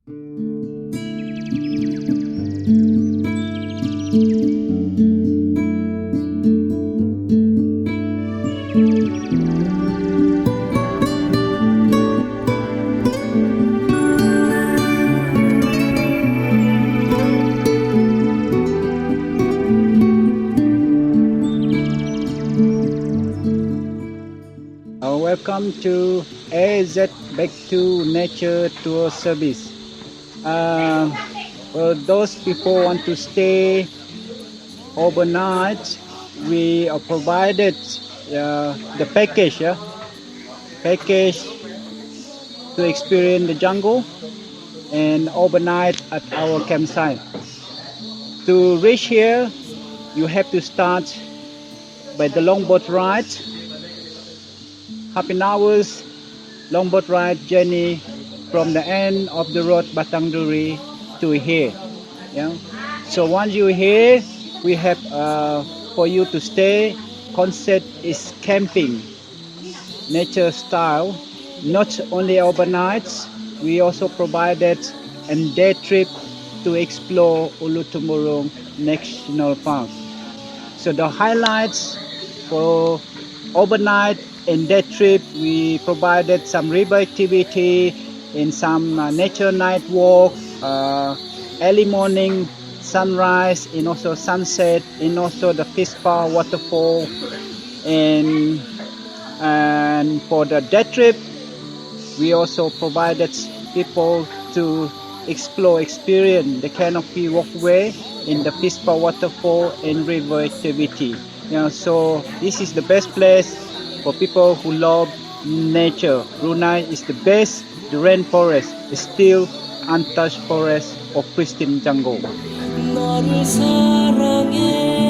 Welcome to AZback2nanture tour service. For those people want to stay overnight, we are provided the package to experience the jungle and overnight at our campsite. To reach here, you have to start by the longboat ride. Half an hour's longboat ride journey from the end of the road Batang Duri to here. Yeah. So once you're here, we have for you to stay. Concept is camping, nature style. Not only overnights, we also provided a day trip to explore Ulu Tumurung National Park. So the highlights for overnight and day trip, we provided some river activity and some nature night walk, early morning sunrise and also sunset, and also the Pispa waterfall. And for the day trip, we also provided people to experience the canopy walkway in the Pispa waterfall and river activity. So this is the best place for people who love nature. Brunei is the best. The rainforest is still untouched forest or pristine jungle. 너를 사랑해.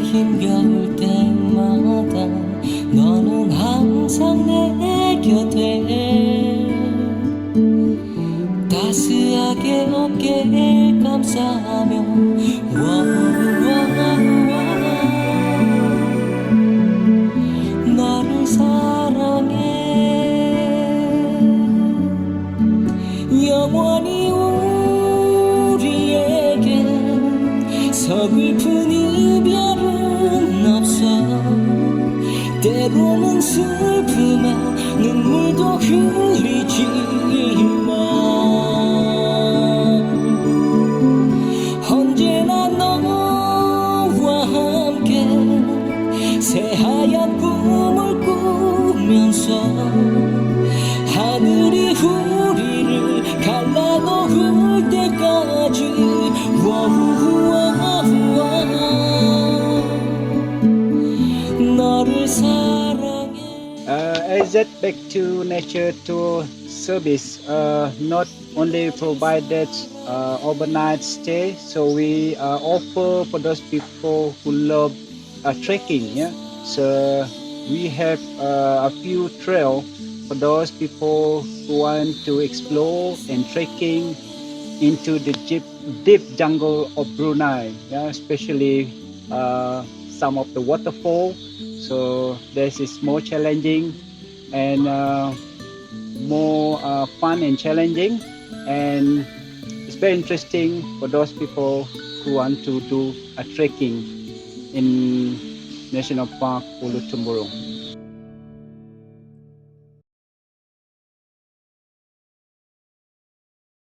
힘겨울 때마다 너는 항상 내 곁에 따스하게 어깨를 감싸며 너를 사랑해. 영원히 우리에겐 서글픈 이별은 없어. 때로는 슬픔에 눈물도 흘리지만 언제나 너와 함께 새하얀 꿈을 꾸면서 하늘이 우리를 갈라놓을 때까지 너를 사랑해. AZback2nanture tour service not only provided overnight stay, so we offer for those people who love trekking. Yeah, so we have a few trails for those people who want to explore and trekking into the deep jungle of Brunei. Yeah, especially some of the waterfall. So this is more challenging and more fun and challenging, and it's very interesting for those people who want to do a trekking in National Park Ulu Tumurung.